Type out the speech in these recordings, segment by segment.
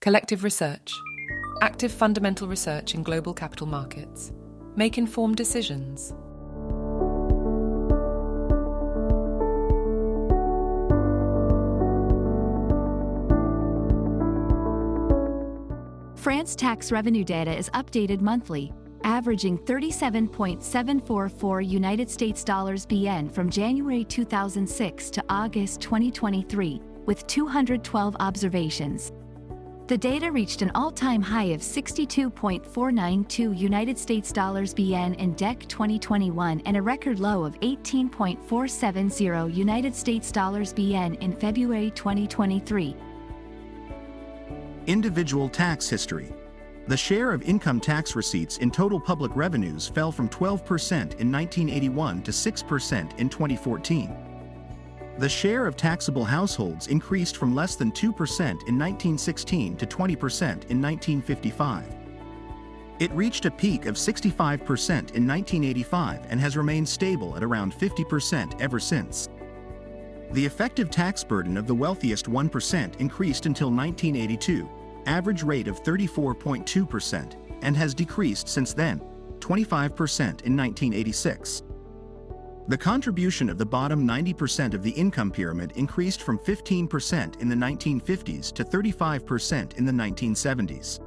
Collective research. Active fundamental research in global capital markets. Make informed decisions. France tax revenue data is updated monthly, averaging 37.744 United States dollars (BN) from January 2006 to August 2023, with 212 observations. The data reached an all-time high of 62.492 United States dollars (BN) in DEC 2021 and a record low of 18.470 United States dollars (BN) in February 2023. Individual tax history. The share of income tax receipts in total public revenues fell from 12% in 1981 to 6% in 2014. The share of taxable households increased from less than 2% in 1916 to 20% in 1955. It reached a peak of 65% in 1985 and has remained stable at around 50% ever since. The effective tax burden of the wealthiest 1% increased until 1982, average rate of 34.2%, and has decreased since then, 25% in 1986. The contribution of the bottom 90% of the income pyramid increased from 15% in the 1950s to 35% in the 1970s.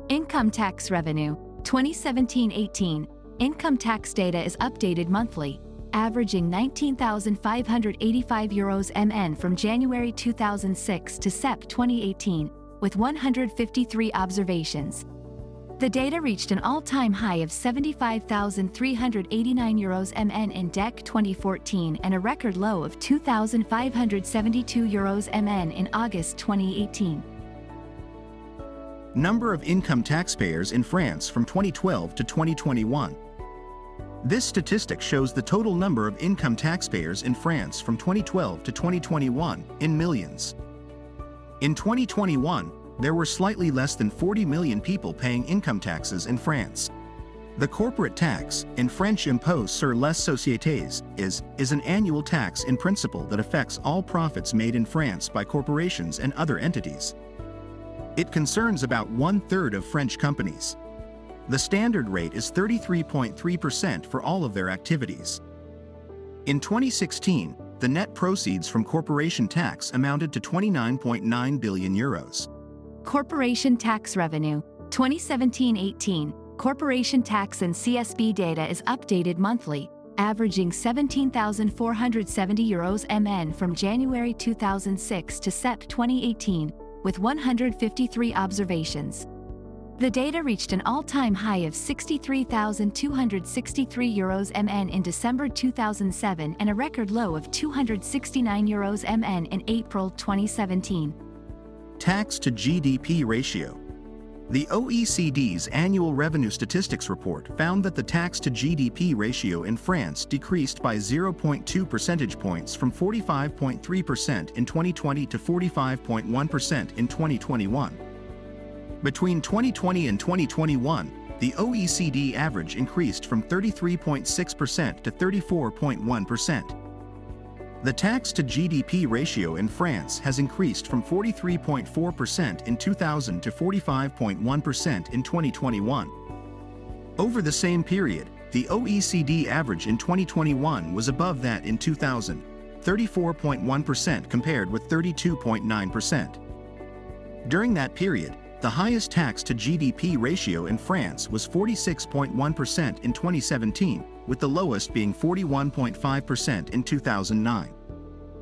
Income tax revenue, 2017-18. Income tax data is updated monthly, averaging €19,585 (MN) from January 2006 to Sep 2018, with 153 observations. The data reached an all-time high of €75,389 (MN) in DEC 2014 and a record low of €2,572 (MN) in August 2018. Number of income taxpayers in France from 2012 to 2021. This statistic shows the total number of income taxpayers in France from 2012 to 2021 in millions. In 2021, there were slightly less than 40 million people paying income taxes in France. The corporate tax, in French impôt sur les sociétés, is an annual tax in principle that affects all profits made in France by corporations and other entities. It concerns about 1/3 of French companies. The standard rate is 33.3% for all of their activities. In 2016, the net proceeds from corporation tax amounted to €29.9 billion. Corporation tax revenue, 2017-18. Corporation tax and CSB data is updated monthly, averaging €17,470 (MN) from January 2006 to Sep 2018, with 153 observations. The data reached an all-time high of €63,263 (MN) in December 2007 and a record low of €269 (MN) in April 2017. Tax to GDP ratio. The OECD's annual revenue statistics report found that the tax to GDP ratio in France decreased by 0.2 percentage points from 45.3% in 2020 to 45.1% in 2021. Between 2020 and 2021, the OECD average increased from 33.6% to 34.1%. The tax to GDP ratio in France has increased from 43.4% in 2000 to 45.1% in 2021. Over the same period, the OECD average in 2021 was above that in 2000, 34.1% compared with 32.9%. During that period, the highest tax to GDP ratio in France was 46.1% in 2017, with the lowest being 41.5% in 2009.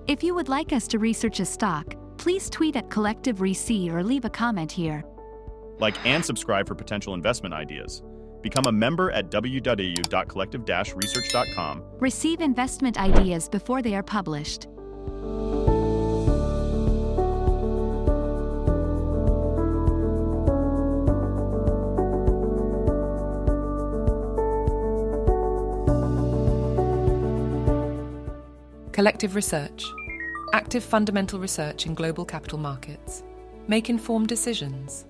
If you would like us to research a stock, please tweet at Collective REC or leave a comment here. Like and subscribe for potential investment ideas. Become a member at www.collective-research.com. Receive investment ideas before they are published. Collective research. Active fundamental research in global capital markets. Make informed decisions.